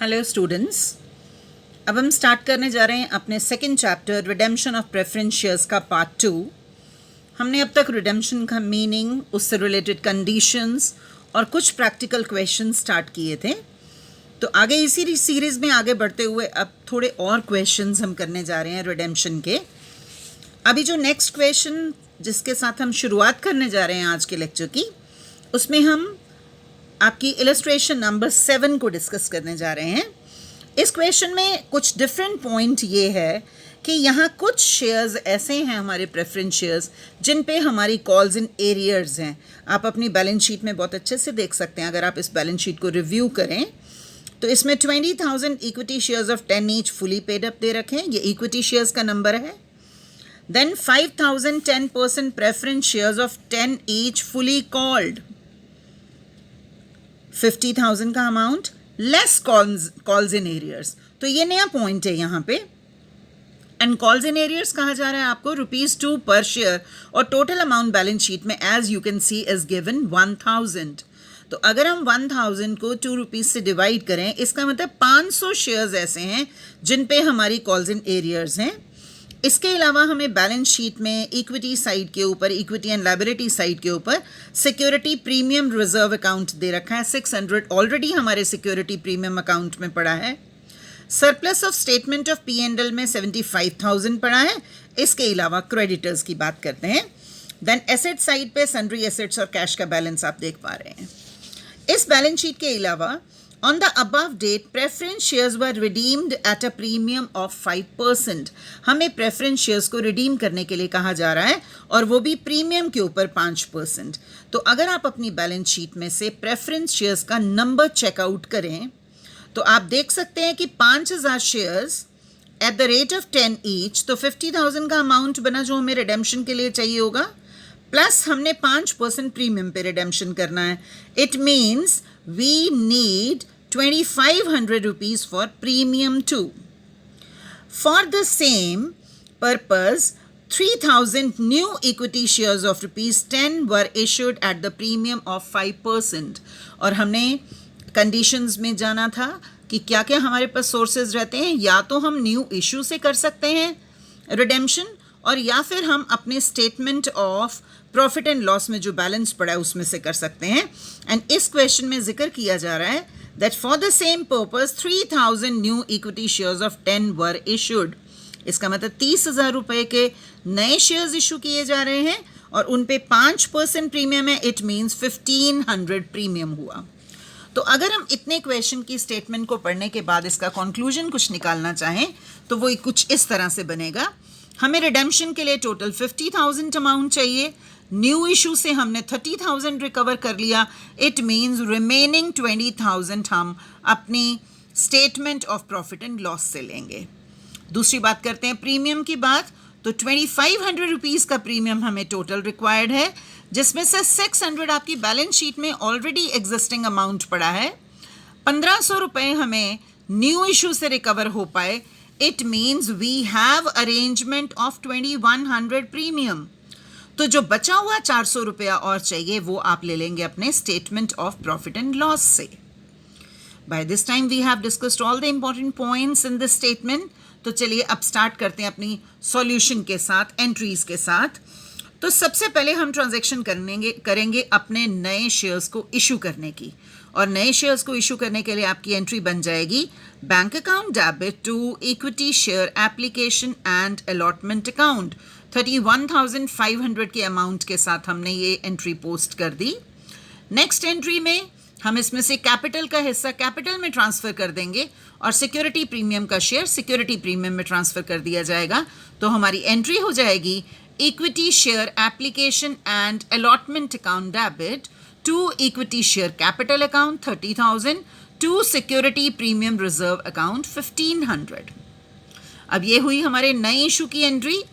Hello students, अब हम start करने जा रहे हैं अपने second chapter redemption of preference shares का पार्ट 2। हमने अब तक रिडेम्पशन का मीनिंग, उससे रिलेटेड कंडीशंस और कुछ प्रैक्टिकल क्वेश्चंस स्टार्ट किए थे। तो आगे इसी सीरीज़ में आगे बढ़ते हुए अब थोड़े और क्वेश्चंस हम करने जा रहे हैं रिडेम्पशन के। अभी जो नेक्स्ट क्वेश्चन जिसके साथ हम शुरुआत करने जा रहे हैं आज के लेक्चर की, उसमें हम आपकी इलस्ट्रेशन नंबर 7 को डिस्कस करने जा रहे हैं। इस क्वेश्चन में कुछ डिफरेंट पॉइंट ये है कि यहाँ कुछ शेयर्स ऐसे हैं हमारे प्रेफरेंस शेयर्स जिन पे हमारी कॉल्स इन एरियर्स हैं। आप अपनी बैलेंस शीट में बहुत अच्छे से देख सकते हैं। अगर आप इस बैलेंस शीट को रिव्यू करें तो इसमें 20,000 equity shares of 10 each fully paid up दे रखे हैं, ये इक्विटी शेयर्स का नंबर है। Then 5,000 10% preference shares of 10 each fully called, 50,000 का amount less calls in arrears. तो ये नया पॉइंट है यहाँ पे। एंड कॉल्स इन एरियर्स कहा जा रहा है आपको ₹2 पर शेयर, और टोटल अमाउंट बैलेंस शीट में as you can see is given 1,000। तो अगर हम 1,000 को ₹2 से डिवाइड करें, इसका मतलब 500 शेयर्स ऐसे हैं जिन पे हमारी कॉल्स इन एरियर्स हैं। इसके अलावा हमें बैलेंस शीट में इक्विटी साइड के ऊपर, इक्विटी एंड लायबिलिटी साइड के ऊपर सिक्योरिटी प्रीमियम रिजर्व अकाउंट दे रखा है। 600 ऑलरेडी हमारे सिक्योरिटी प्रीमियम अकाउंट में पड़ा है। Surplus of statement of P&L में 75,000 पड़ा है। इसके अलावा क्रेडिटर्स की बात करते हैं। देन एसेट साइड पे सन्ड्री एसेट्स और कैश का बैलेंस आप देख पा रहे हैं। इस बैलेंस शीट के अलावा On the above date, preference shares were redeemed at a premium of 5%. हमें preference shares को redeem करने के लिए कहा जा रहा है, और वो भी प्रीमियम के ऊपर 5%। तो अगर आप अपनी बैलेंस शीट में से preference shares का नंबर चेकआउट करें तो आप देख सकते हैं कि 5,000 shares at the rate of 10 each, तो 50,000 का अमाउंट बना जो हमें रिडेम्पशन के लिए चाहिए होगा, प्लस हमने 5% प्रीमियम पे रिडेम्पशन करना है। It means we need ₹2,500 for premium too. For the same purpose, 3,000 new equity shares of ₹10 were issued at the premium of 5%. और हमने conditions में जाना था कि क्या क्या हमारे पास sources रहते हैं। या तो हम न्यू इशू से कर सकते हैं redemption, और या फिर हम अपने statement of profit and loss में जो बैलेंस पड़ा है उसमें से कर सकते हैं। एंड इस क्वेश्चन में जिक्र किया जा रहा है that for the same purpose 3,000 new equity shares of 10 were issued. इसका मतलब 30,000 रुपए के नए शेयर्स इशू किए जा रहे हैं और उन पे 5% प्रीमियम है। इट मीन्स 1,500 प्रीमियम हुआ। तो अगर हम इतने क्वेश्चन की स्टेटमेंट को पढ़ने के बाद इसका कंक्लूजन कुछ निकालना चाहें तो वो कुछ इस तरह से बनेगा। हमें रिडेम्पशन के लिए टोटल 50,000 अमाउंट चाहिए। न्यू इशू से हमने 30,000 रिकवर कर लिया। इट मीन्स रिमेनिंग 20,000 हम अपनी statement of profit and loss से लेंगे। दूसरी बात करते हैं प्रीमियम की बात, तो 2,500 रुपीज़ का प्रीमियम हमें टोटल रिक्वायर्ड है, जिसमें से 600 आपकी बैलेंस शीट में ऑलरेडी एग्जिस्टिंग अमाउंट पड़ा है। 1,500 रुपये हमें न्यू इशू से रिकवर हो पाए। It means we have arrangement of 2,100 premium. तो जो बचा हुआ 400 रुपया और चाहिए वो आप ले लेंगे अपने statement of profit and loss से। By this time we have discussed all the important points in this statement. तो चलिए अब स्टार्ट करते हैं अपनी सॉल्यूशन के साथ, एंट्रीज के साथ। तो सबसे पहले हम ट्रांजैक्शन करेंगे अपने नए शेयर्स को इशू करने की, और नए शेयर्स को इशू करने के लिए आपकी एंट्री बन जाएगी bank account debit to equity share application and allotment account. 31,500 के अमाउंट के साथ हमने ये एंट्री पोस्ट कर दी। नेक्स्ट एंट्री में हम इसमें से कैपिटल का हिस्सा कैपिटल में ट्रांसफ़र कर देंगे और सिक्योरिटी प्रीमियम का शेयर सिक्योरिटी प्रीमियम में ट्रांसफ़र कर दिया जाएगा। तो हमारी एंट्री हो जाएगी equity share application and allotment account debit to equity share capital account 30,000 to security premium reserve account 1,500। अब ये हुई हमारे नए इशू की एंट्री।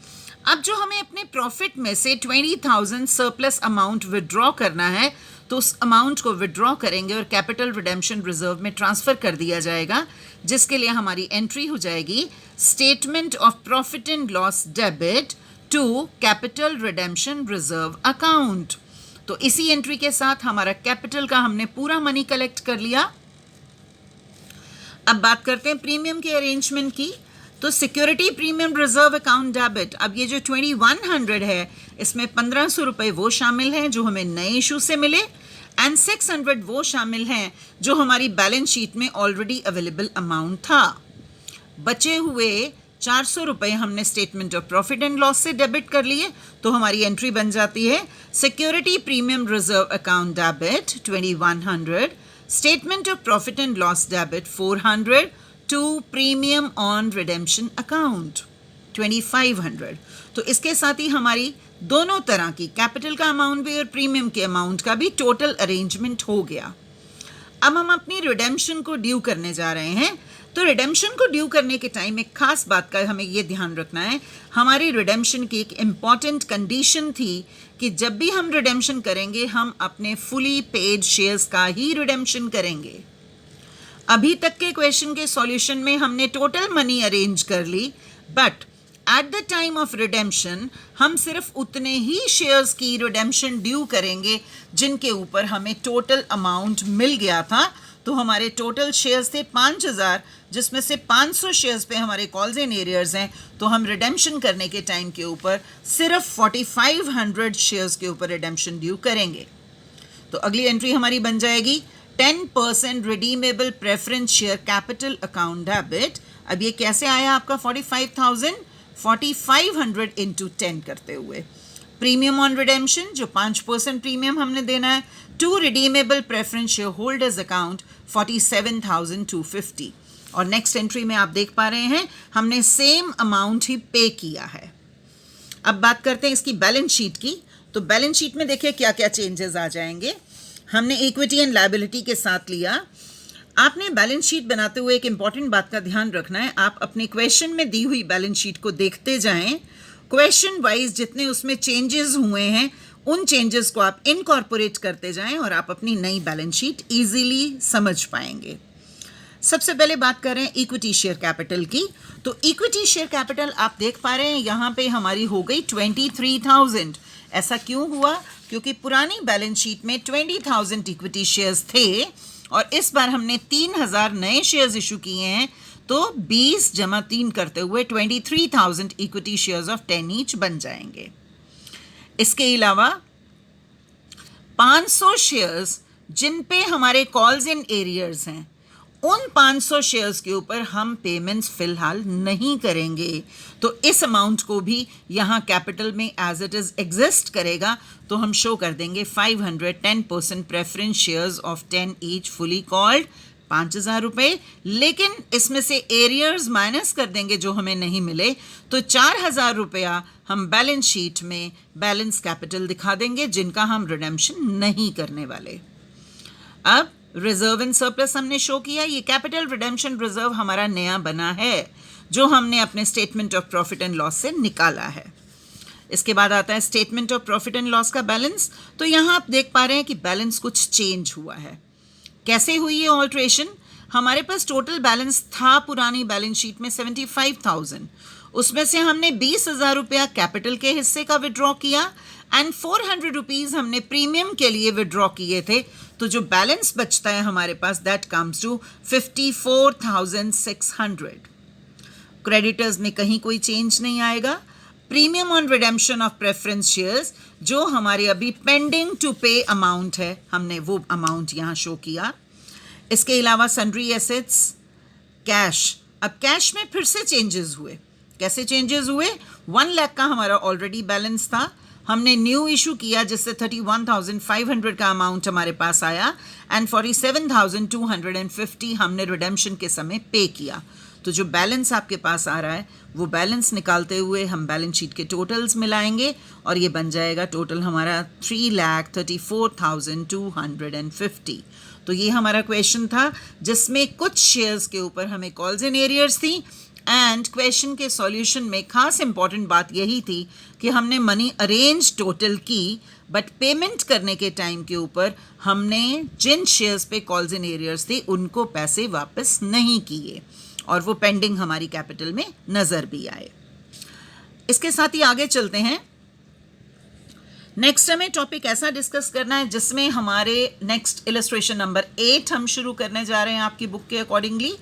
अब जो हमें अपने प्रॉफिट में से 20,000 सरप्लस अमाउंट विड्रॉ करना है, तो उस अमाउंट को विड्रॉ करेंगे और कैपिटल रिडेम्पशन रिजर्व में ट्रांसफ़र कर दिया जाएगा, जिसके लिए हमारी एंट्री हो जाएगी statement of profit and loss debit to capital redemption reserve account. तो इसी एंट्री के साथ हमारा कैपिटल का हमने पूरा मनी कलेक्ट कर लिया। अब बात करते हैं प्रीमियम के अरेंजमेंट की। तो security premium reserve account debit, अब ये जो 2100 है इसमें 1500 रुपये वो शामिल हैं जो हमें नए इशू से मिले, एंड 600 वो शामिल हैं जो हमारी बैलेंस शीट में ऑलरेडी अवेलेबल अमाउंट था। बचे हुए 400 रुपये हमने statement of profit and loss से डेबिट कर लिए, तो हमारी एंट्री बन जाती है security premium reserve account debit 2100, statement of profit and loss debit 400 to premium on redemption account 2500। तो इसके साथ ही हमारी दोनों तरह की कैपिटल का अमाउंट भी और प्रीमियम के अमाउंट का भी टोटल अरेंजमेंट हो गया। अब हम अपनी रिडेम्पशन को ड्यू करने जा रहे हैं। तो रिडेम्पशन को ड्यू करने के टाइम एक खास बात का हमें ये ध्यान रखना है, हमारी रिडेम्पशन की एक इम्पॉर्टेंट कंडीशन थी कि जब भी हम रिडेम्पशन करेंगे हम अपने फुली पेड शेयर्स का ही रिडेम्पशन करेंगे। अभी तक के क्वेश्चन के सॉल्यूशन में हमने टोटल मनी अरेंज कर ली, but at the time of redemption हम सिर्फ उतने ही शेयर्स की रिडेम्पशन ड्यू करेंगे जिनके ऊपर हमें टोटल अमाउंट मिल गया था। तो हमारे टोटल शेयर्स थे 5000, जिसमें से 500 शेयर्स पे हमारे कॉल्स एंड एरियर्स हैं, तो हम रिडेम्पशन करने के टाइम के ऊपर सिर्फ 4500 शेयर्स के ऊपर रिडेम्पशन ड्यू करेंगे। तो अगली एंट्री हमारी बन जाएगी 10% redeemable preference share capital account debit. अब ये कैसे आया आपका 4500 इंटू 10 करते हुए, प्रीमियम ऑन रिडेम्पशन जो 5% प्रीमियम हमने देना है, to redeemable preference share holders account 47,250। और नेक्स्ट एंट्री में आप देख पा रहे हैं हमने सेम अमाउंट ही पे किया है। अब बात करते हैं इसकी बैलेंस शीट की। तो बैलेंस शीट में देखिए क्या क्या चेंजेस आ जाएंगे। हमने इक्विटी एंड लायबिलिटी के साथ लिया। आपने बैलेंस शीट बनाते हुए एक इंपॉर्टेंट बात का ध्यान रखना है, आप अपने क्वेश्चन में दी हुई बैलेंस शीट को देखते जाएं, क्वेश्चन वाइज जितने उसमें चेंजेस हुए हैं उन चेंजेस को आप इनकॉर्पोरेट करते जाएं और आप अपनी नई बैलेंस शीट इजीली समझ पाएंगे। सबसे पहले बात करें इक्विटी शेयर कैपिटल की। तो इक्विटी शेयर कैपिटल आप देख पा रहे हैं यहाँ पे हमारी हो गई 23,000। ऐसा क्यों हुआ? क्योंकि पुरानी बैलेंस शीट में 20,000 इक्विटी शेयर्स थे और इस बार हमने 3,000 नए शेयर्स इशू किए हैं, तो 20 जमा 3 करते हुए 23,000 इक्विटी शेयर्स ऑफ 10 ईच बन जाएंगे। इसके अलावा 500 शेयर्स जिन पे हमारे कॉल्स एंड एरियर्स हैं, उन 500 शेयर्स के ऊपर हम पेमेंट्स फिलहाल नहीं करेंगे, तो इस अमाउंट को भी यहाँ कैपिटल में एज इट इज एग्जिस्ट करेगा, तो हम शो कर देंगे 510% preference shares of 10 each fully called 5,000 रुपये। लेकिन इसमें से एरियर्स माइनस कर देंगे जो हमें नहीं मिले, तो 4,000 रुपया हम बैलेंस शीट में बैलेंस कैपिटल दिखा देंगे जिनका हम रिडेम्पशन नहीं करने वाले। अब रिजर्व एंड सरप्लस हमने शो किया, ये कैपिटल रिडेम्पशन रिजर्व हमारा नया बना है जो हमने अपने statement of profit and loss से निकाला है। इसके बाद आता है statement of profit and loss का बैलेंस। तो यहाँ आप देख पा रहे हैं कि बैलेंस कुछ चेंज हुआ है। कैसे हुई ये ऑल्ट्रेशन? हमारे पास टोटल बैलेंस था पुरानी बैलेंस शीट में 75,000, उसमें से हमने 20,000 रुपया कैपिटल के हिस्से का विड्रॉ किया एंड 400 रुपीज़ हमने प्रीमियम के लिए विड्रॉ किए थे, तो जो बैलेंस बचता है हमारे पास दैट कम्स टू 54,600। क्रेडिटर्स में कहीं कोई चेंज नहीं आएगा। Premium on redemption of preference shares जो हमारे अभी पेंडिंग टू पे अमाउंट है, हमने वो अमाउंट यहाँ शो किया। इसके अलावा सन्ड्री एसेट्स, कैश। अब कैश में फिर से चेंजेस हुए। कैसे चेंजेस हुए? 1 लाख का हमारा ऑलरेडी बैलेंस था, हमने न्यू इशू किया जिससे 31,500 का अमाउंट हमारे पास आया एंड 47,250 हमने रिडेम्पशन के समय पे किया। तो जो बैलेंस आपके पास आ रहा है वो बैलेंस निकालते हुए हम बैलेंस शीट के टोटल्स मिलाएंगे और ये बन जाएगा टोटल हमारा 3,34,250। तो ये हमारा क्वेश्चन था जिसमें कुछ शेयर्स के ऊपर हमें कॉल्स एंड एरियर्स थी एंड क्वेश्चन के सॉल्यूशन में खास इंपॉर्टेंट बात यही थी कि हमने मनी अरेंज टोटल की, बट पेमेंट करने के टाइम के ऊपर हमने जिन शेयर्स पे कॉल्स एंड एरियर्स थे उनको पैसे वापस नहीं किए और वो पेंडिंग हमारी कैपिटल में नज़र भी आए। इसके साथ ही आगे चलते हैं। नेक्स्ट हमें टॉपिक ऐसा डिस्कस करना है जिसमें हमारे नेक्स्ट इलस्ट्रेशन नंबर 8 हम शुरू करने जा रहे हैं आपकी बुक के अकॉर्डिंगली,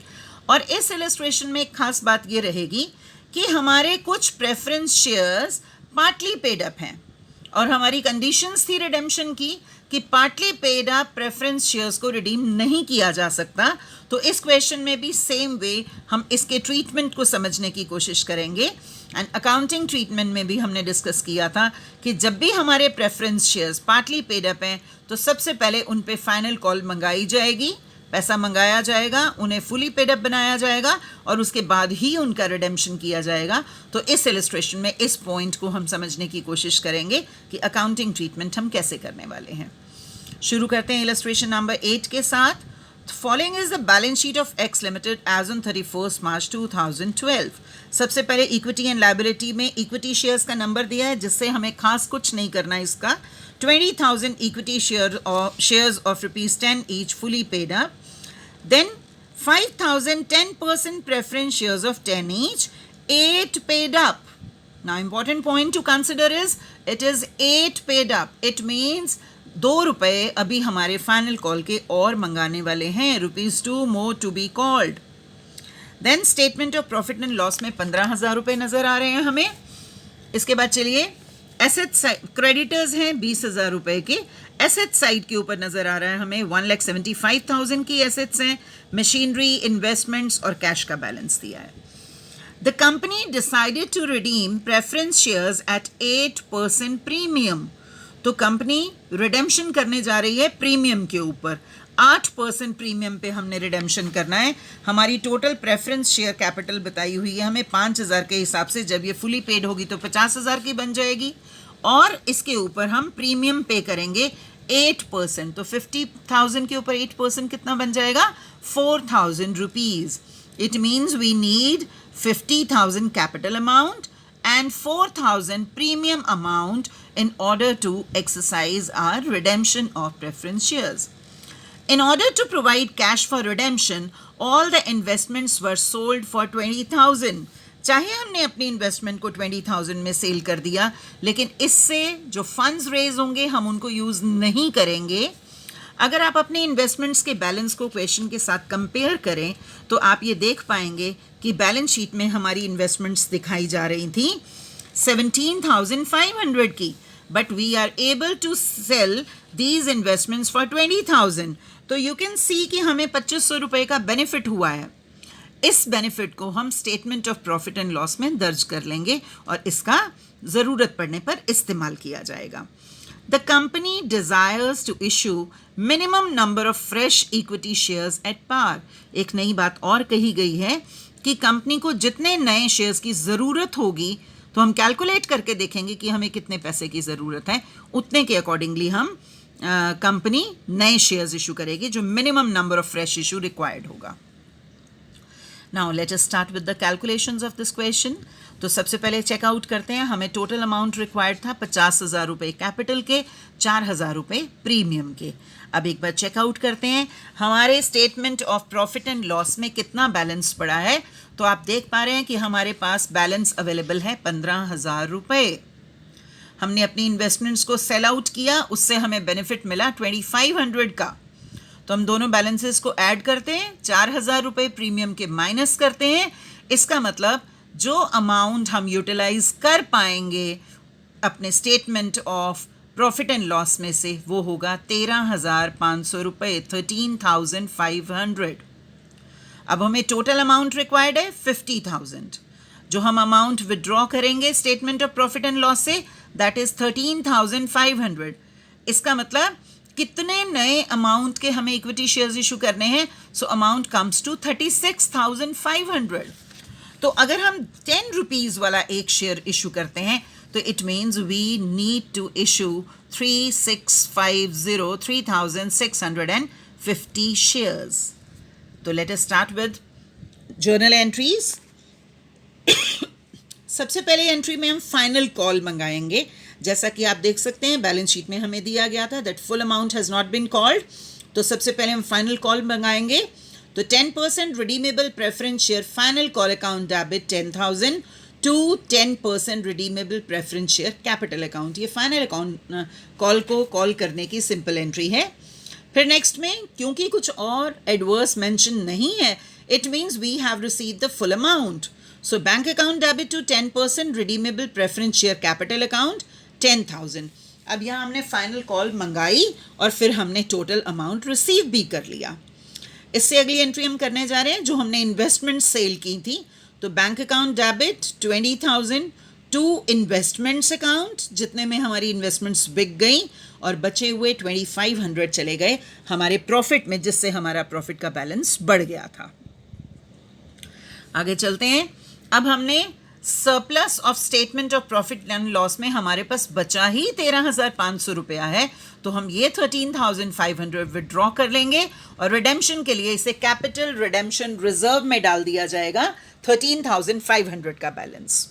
और इस इलस्ट्रेशन में एक खास बात ये रहेगी कि हमारे कुछ preference shares partly paid up हैं और हमारी कंडीशंस थी रिडेम्पशन की कि partly paid up preference shares को रिडीम नहीं किया जा सकता। तो इस क्वेश्चन में भी सेम वे हम इसके ट्रीटमेंट को समझने की कोशिश करेंगे। एंड अकाउंटिंग ट्रीटमेंट में भी हमने डिस्कस किया था कि जब भी हमारे preference shares partly paid up हैं तो सबसे पहले उन पे फाइनल कॉल मंगाई जाएगी, पैसा मंगाया जाएगा, उन्हें फुली पेड अप बनाया जाएगा और उसके बाद ही उनका रिडेम्पशन किया जाएगा। तो इस इलस्ट्रेशन में इस पॉइंट को हम समझने की कोशिश करेंगे कि अकाउंटिंग ट्रीटमेंट हम कैसे करने वाले हैं। शुरू करते हैं इलस्ट्रेशन नंबर 8 के साथ। Following is the balance sheet of x limited as on 31 March 2012। सबसे पहले इक्विटी एंड लायबिलिटी में इक्विटी शेयर्स का नंबर दिया है जिससे हमें खास कुछ नहीं करना है। इसका 20,000 equity shares of ₹10 each fully paid up. Then 5,000 10% preference shares of 10 each, 8 paid up. Now important point to consider is it is 8 paid up. It means ₹2 अभी हमारे फाइनल कॉल के और मंगाने वाले हैं, ₹2 more to be called. Then statement of profit and loss में ₹15,000 नजर आ रहे हैं हमें। इसके बाद चलिए एसेट साइड, क्रेडिटर्स हैं ₹20,000 के। एसेट साइड के ऊपर नजर आ रहा है हमें 1,75,000 की एसेट्स हैं, मशीनरी, इन्वेस्टमेंट्स और कैश का बैलेंस दिया है। The company decided to redeem preference shares at 8% premium. तो कंपनी रिडेम्पशन करने जा रही है प्रीमियम के ऊपर, 8% प्रीमियम पे हमने रिडेम्पशन करना है। हमारी टोटल प्रेफरेंस शेयर कैपिटल बताई हुई है हमें 5,000 के हिसाब से। जब ये फुली पेड होगी तो 50,000 की बन जाएगी और इसके ऊपर हम प्रीमियम पे करेंगे 8%। तो 50,000 के ऊपर 8% कितना बन जाएगा? ₹4,000। It means we need 50,000 capital amount and 4,000 premium amount in order to exercise our redemption of preference shares. In order to provide cash for redemption, all the investments were sold for 20,000. चाहे हमने अपनी investment को 20,000 में cell कर दिया, लेकिन इससे जो फंड्स रेज होंगे हम उनको यूज़ नहीं करेंगे। अगर आप अपने इन्वेस्टमेंट्स के बैलेंस को क्वेश्चन के साथ कंपेयर करें तो आप ये देख पाएंगे कि बैलेंस शीट में हमारी इन्वेस्टमेंट्स दिखाई जा रही थी 17,500 की, but we are able to sell these investments for 20,000। तो यू कैन सी कि हमें ₹2,500 का बेनिफिट हुआ है। इस बेनिफिट को हम statement of profit and loss में दर्ज कर लेंगे और इसका ज़रूरत पड़ने पर इस्तेमाल किया जाएगा। The company desires to issue minimum number of fresh equity shares at par. एक नई बात और कही गई है कि कंपनी को जितने नए शेयर्स की ज़रूरत होगी, तो हम कैलकुलेट करके देखेंगे कि हमें कितने पैसे की ज़रूरत है, उतने के अकॉर्डिंगली हम कंपनी नए शेयर्स इशू करेगी जो minimum number of fresh issue required होगा। Now let us start with the calculations of this question. तो सबसे पहले चेकआउट करते हैं। हमें टोटल अमाउंट रिक्वायर्ड था ₹50,000 कैपिटल के, ₹4,000 प्रीमियम के। अब एक बार चेकआउट करते हैं हमारे statement of profit and loss में कितना बैलेंस पड़ा है। तो आप देख पा रहे हैं कि हमारे पास बैलेंस अवेलेबल है ₹15,000। हमने अपनी इन्वेस्टमेंट्स को सेल आउट किया, उससे हमें बेनिफिट मिला 2,500 का। तो हम दोनों बैलेंसेस को ऐड करते हैं, ₹4,000 प्रीमियम के माइनस करते हैं। इसका मतलब जो अमाउंट हम यूटिलाइज कर पाएंगे अपने statement of profit and loss में से वो होगा ₹13,500, 13,500। अब हमें टोटल अमाउंट रिक्वायर्ड है 50,000। जो हम अमाउंट विड्रॉ करेंगे statement of profit and loss से, दैट इज 13,500। इसका मतलब कितने नए अमाउंट के हमें इक्विटी शेयर्स इशू करने हैं? So amount comes to 36,500। तो अगर हम ₹10 वाला एक शेयर इशू करते हैं तो it means we need to issue 3,650 shares. तो let us start with journal entries. सबसे पहले एंट्री में हम फाइनल कॉल मंगाएंगे। जैसा कि आप देख सकते हैं बैलेंस शीट में हमें दिया गया था that full amount has not been called. तो सबसे पहले हम फाइनल कॉल मंगाएंगे। तो 10% redeemable preference share final call account debit 10,000 to 10% redeemable preference share capital account. ये फाइनल अकाउंट कॉल को कॉल करने की सिंपल एंट्री है। फिर नेक्स्ट में क्योंकि कुछ और एडवर्स मेंशन नहीं है it means we have received the full amount. So bank account debit to 10%, redeemable preference share capital account 10,000. अब यहाँ हमने फाइनल कॉल मंगाई और फिर हमने टोटल अमाउंट रिसीव भी कर लिया. इससे अगली एंट्री हम करने जा रहे हैं जो हमने इन्वेस्टमेंट सेल की थी. तो bank account debit 20,000 to investments account, जितने में हमारी इन्वेस्टमेंट्स बिक गई और बचे हुए 2,500 चले गए हमारे प्रॉफिट में, जिससे हमारा प्रॉफिट का बैलेंस बढ़ गया था. आगे चलते हैं. अब हमने surplus of statement of profit and loss में हमारे पास बचा ही 13,500 रुपया है, तो हम ये 13,500 विड्रॉ कर लेंगे और रिडेम्पशन के लिए इसे कैपिटल रिडेम्पशन रिजर्व में डाल दिया जाएगा 13,500 का बैलेंस.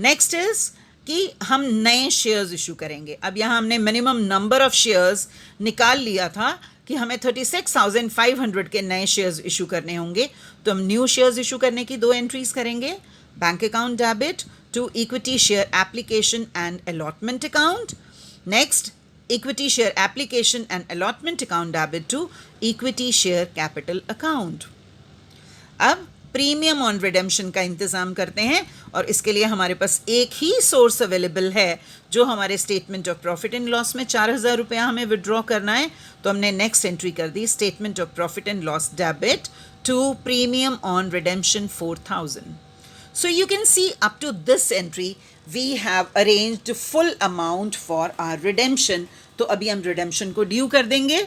नेक्स्ट इज कि हम नए शेयर्स इशू करेंगे. अब यहाँ हमने मिनिमम नंबर ऑफ शेयर्स निकाल लिया था कि हमें 36,500 के नए शेयर्स इशू करने होंगे, तो हम न्यू शेयर्स इशू करने की 2 एंट्रीज करेंगे. Bank account debit to equity share application and allotment account. Next equity share application and allotment account debit to equity share capital account. अब प्रीमियम ऑन रिडेम्पशन का इंतज़ाम करते हैं और इसके लिए हमारे पास एक ही सोर्स अवेलेबल है जो हमारे statement of profit and loss में 4,000 रुपया हमें विड्रॉ करना है. तो हमने नेक्स्ट एंट्री कर दी, statement of profit and loss debit to premium on redemption 4,000. So you can see up to this entry we have arranged full amount for our redemption. तो अभी हम redemption को ड्यू कर देंगे.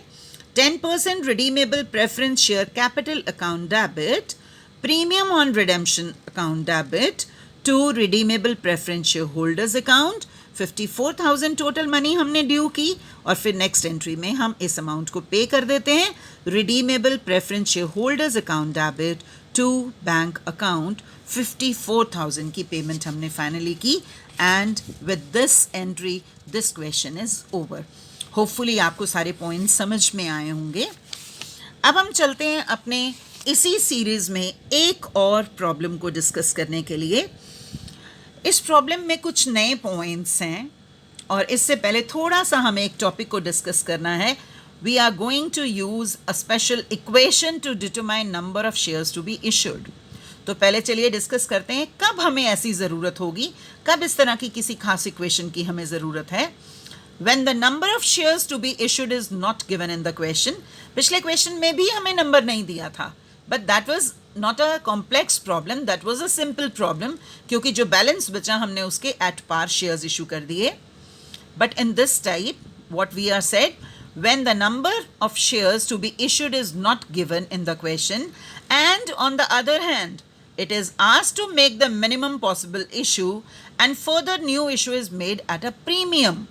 10% redeemable preference share capital account debit, premium on redemption account debit to redeemable preference shareholders account. 54,000 total money हमने due की और फिर नेक्स्ट एंट्री में हम इस अमाउंट को पे कर देते हैं. Redeemable preference share holders account debit to bank account 54,000 की पेमेंट हमने फाइनली की. And with this entry this question is over. Hopefully आपको सारे पॉइंट्स समझ में आए होंगे. अब हम चलते हैं अपने इसी सीरीज में एक और प्रॉब्लम को डिस्कस करने के लिए. इस प्रॉब्लम में कुछ नए पॉइंट्स हैं और इससे पहले थोड़ा सा हमें एक टॉपिक को डिस्कस करना है. We are going to use a special equation to determine number of shares to be issued. तो पहले चलिए डिस्कस करते हैं कब हमें ऐसी ज़रूरत होगी, कब इस तरह की किसी खास इक्वेशन की हमें ज़रूरत है. When the number of shares to be issued is not given in the question. पिछले क्वेश्चन में भी हमें नंबर नहीं दिया था, but that was not a complex problem, that was a simple problem, क्योंकि जो बैलेंस बचा हमने उसके at par shares issue कर दिए. But in this type, what we are said, when the number of shares to be issued is not given in the question, and on the other hand, it is asked to make the minimum possible issue, and further new issue is made at a premium.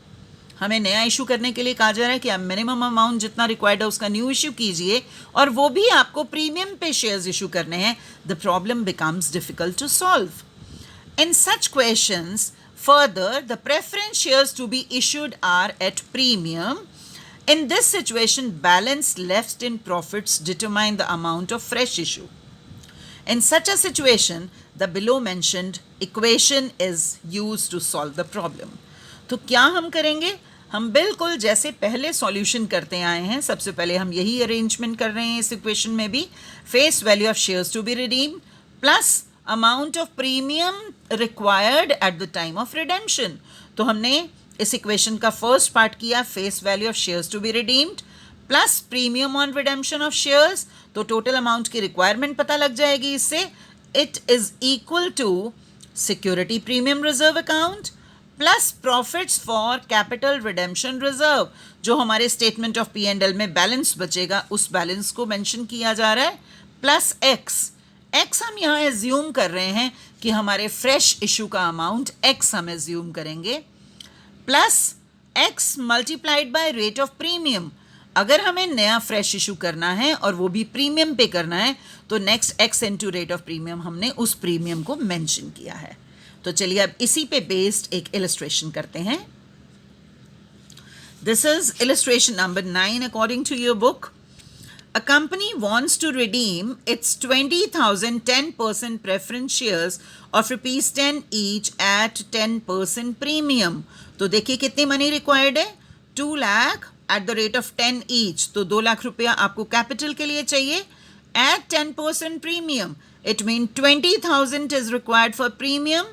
हमें नया issue करने के लिए कहा जा रहा है कि आप मिनिमम अमाउंट जितना रिक्वायर्ड है उसका न्यू इशू कीजिए और वो भी आपको प्रीमियम पे शेयर्स इशू करने हैं. The problem becomes difficult to solve. In such questions further the preference shares to be issued are at premium. In this situation, balance left in profits determine the amount of fresh issue. In such a situation, the below mentioned equation is used to solve the problem. तो क्या हम करेंगे? हम बिल्कुल जैसे पहले solution करते आए हैं, सबसे पहले हम यही अरेंजमेंट कर रहे हैं इस इक्वेशन में भी. Face value of shares to be redeemed plus amount of premium required at the time of redemption. तो हमने इस इक्वेशन का फर्स्ट पार्ट किया, face value of shares to be redeemed plus premium on redemption of shares. तो total amount की requirement पता लग जाएगी इससे. It is equal to security premium reserve account plus profits for capital redemption reserve. जो हमारे statement of P and L में balance बचेगा उस बैलेंस को मेंशन किया जा रहा है, प्लस एक्स हम यहाँ एज्यूम कर रहे हैं कि हमारे फ्रेश इशू का अमाउंट एक्स हम एज्यूम करेंगे, plus x multiplied by rate of premium. अगर हमें नया फ्रेश इशू करना है और वो भी प्रीमियम पे करना है तो next x into rate of premium हमने उस प्रीमियम को मेंशन किया है. तो चलिए अब इसी पे बेस्ड एक इलस्ट्रेशन करते हैं. This is illustration number 9 according to your book. A company wants to redeem its 20,000 10% preference shares of rupees 10 each at 10% premium. तो देखिए कितनी मनी रिक्वायर्ड है, 2 lakh at the rate of 10 each. तो 2 लाख रुपया आपको कैपिटल के लिए चाहिए at 10% premium. It means 20,000 is required for premium.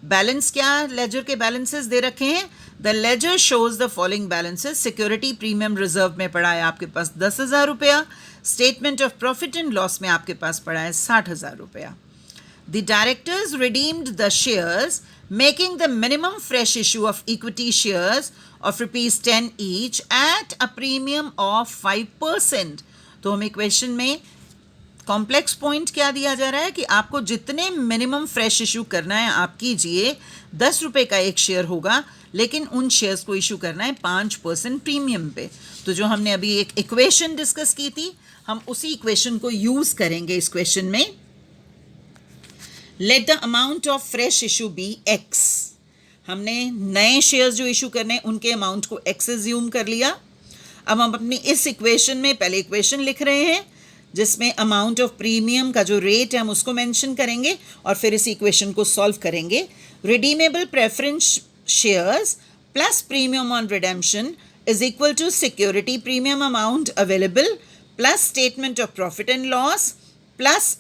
Balance क्या लेजर के बैलेंसेस दे रखे हैं. The ledger shows the following balances. Security premium reserve में पड़ा है आपके पास 10,000 रुपया. Statement of profit and loss में आपके पास पड़ा है 60,000 रुपया. The directors redeemed the shares, making the minimum fresh issue of equity shares of rupees 10 each at a premium of 5%. तो हमें क्वेश्चन में कॉम्प्लेक्स पॉइंट क्या दिया जा रहा है कि आपको जितने मिनिमम फ्रेश इशू करना है आप कीजिए. 10 रुपये का एक शेयर होगा, लेकिन उन शेयर्स को इशू करना है 5% प्रीमियम पे. तो जो हमने अभी एक इक्वेशन डिस्कस की थी, हम उसी इक्वेशन को यूज करेंगे इस क्वेश्चन में. Let the amount of fresh issue be x. हमने नए शेयर्स जो इशू करने हैं उनके अमाउंट को एक्स एज्यूम कर लिया. अब हम अपनी इस इक्वेशन में पहले इक्वेशन लिख रहे हैं जिसमें अमाउंट ऑफ प्रीमियम का जो रेट है हम उसको मेंशन करेंगे और फिर इस इक्वेशन को सॉल्व करेंगे. Redeemable preference shares plus premium on redemption is equal to security premium amount available plus statement of profit and loss plus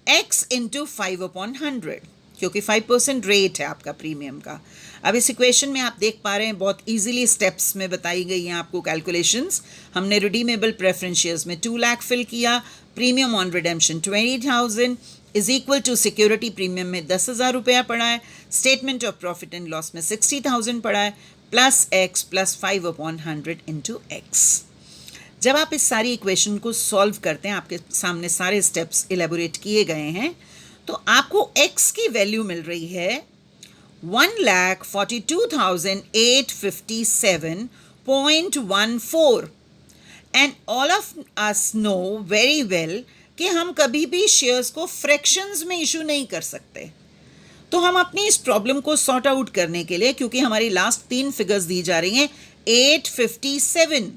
x into 5/100, क्योंकि 5% रेट है आपका प्रीमियम का. अब इस इक्वेशन में आप देख पा रहे हैं बहुत इजीली स्टेप्स में बताई गई हैं आपको कैलकुलेशंस. हमने रिडीमेबल प्रेफरेंस शेयर्स में 2 लाख फिल किया, premium on redemption 20,000 is equal to security premium में 10,000 रुपया पड़ा है, statement of profit and loss में 60,000 पड़ा है, plus x plus 5/100 into x. जब आप इस सारी इक्वेशन को सॉल्व करते हैं, आपके सामने सारे स्टेप्स इलेबोरेट किए गए हैं, तो आपको x की वैल्यू मिल रही है 1,42,857.14. And all of us know very well कि हम कभी भी शेयर्स को फ्रैक्शंस में इशू नहीं कर सकते. तो हम अपनी इस प्रॉब्लम को सॉर्ट आउट करने के लिए, क्योंकि हमारी लास्ट 3 फिगर्स दी जा रही हैं 857,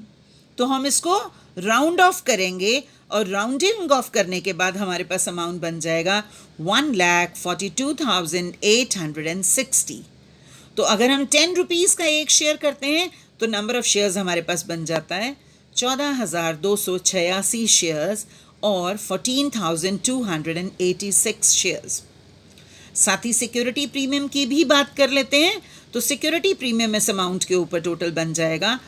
तो हम इसको राउंड ऑफ करेंगे और राउंडिंग ऑफ करने के बाद हमारे पास अमाउंट बन जाएगा 1,42,860. तो अगर हम 10 रुपीज़ का एक शेयर करते हैं तो नंबर ऑफ शेयर्स हमारे पास बन जाता है 14,286 शेयर्स और 14,286 शेयर्स. साथ ही सिक्योरिटी प्रीमियम की भी बात कर लेते हैं. तो सिक्योरिटी प्रीमियम इस अमाउंट के ऊपर टोटल बन जाएगा.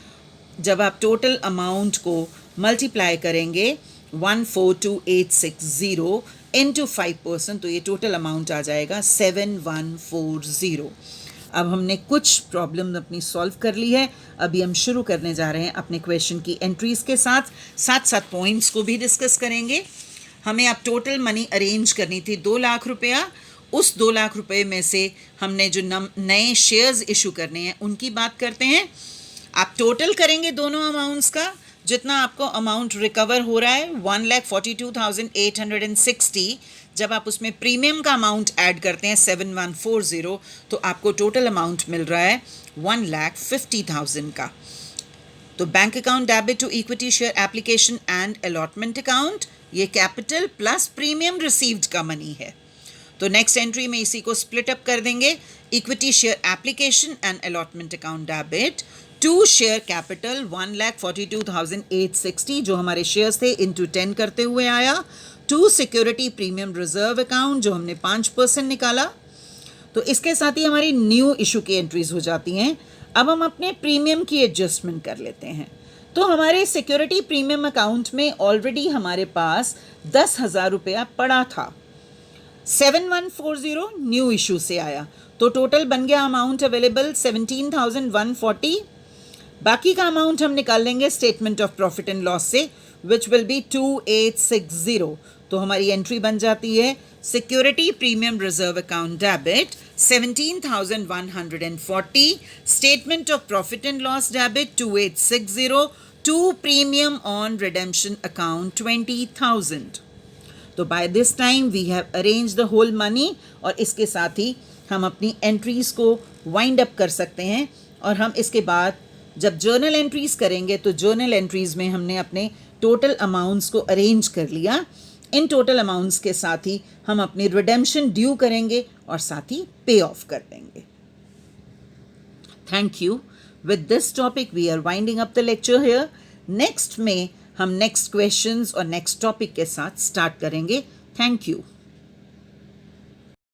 जब आप टोटल अमाउंट को मल्टीप्लाई करेंगे 142,860 इंटू 5%, तो ये टोटल अमाउंट आ जाएगा 7,140. अब हमने कुछ प्रॉब्लम अपनी सॉल्व कर ली है. अभी हम शुरू करने जा रहे हैं अपने क्वेश्चन की एंट्रीज के साथ साथ पॉइंट्स को भी डिस्कस करेंगे. हमें अब टोटल मनी अरेंज करनी थी 2 लाख रुपया. उस 2 लाख रुपए में से हमने जो नए शेयर्स इशू करने हैं उनकी बात करते हैं. आप टोटल करेंगे दोनों अमाउंट्स का, जितना आपको अमाउंट रिकवर हो रहा है 1,42,860. जब आप उसमें प्रीमियम का अमाउंट ऐड करते हैं 7,140, तो आपको टोटल अमाउंट मिल रहा है 1,50,000 का. तो bank account debit to equity share application and allotment account, ये कैपिटल प्लस प्रीमियम रिसीव्ड का मनी है. तो नेक्स्ट एंट्री में इसी को स्प्लिट अप कर देंगे. Equity share application and allotment account debit to share capital 1,42,860 जो हमारे शेयर्स थे इंटू 10 करते हुए आया, to security premium reserve account जो हमने 5% निकाला. तो इसके साथ ही हमारी न्यू इशू की एंट्रीज हो जाती हैं. अब हम अपने प्रीमियम की एडजस्टमेंट कर लेते हैं. तो हमारे सिक्योरिटी प्रीमियम अकाउंट में ऑलरेडी हमारे पास 10,000 रुपया पड़ा था. 7,140 न्यू इशू से आया, तो टोटल बन गया अमाउंट अवेलेबल 17,140. बाकी का अमाउंट हम निकाल लेंगे statement of profit and loss से, विच विल बी 2,860. तो हमारी एंट्री बन जाती है security premium reserve account debit 17,140, statement of profit and loss debit 2,860, to premium on redemption account 20,000. तो by this time we have arrange the whole money, और इसके साथ ही हम अपनी एंट्रीज को वाइंड अप कर सकते हैं. और हम इसके बाद जब जर्नल एंट्रीज करेंगे तो जर्नल एंट्रीज में हमने अपने टोटल अमाउंट्स को अरेंज कर लिया. इन टोटल अमाउंट्स के साथ ही हम अपनी रिडेम्पशन ड्यू करेंगे और साथ ही पे ऑफ कर देंगे. Thank you. With this topic we are winding up the lecture here. Next में हम नेक्स्ट क्वेश्चंस और नेक्स्ट टॉपिक के साथ स्टार्ट करेंगे। Thank you.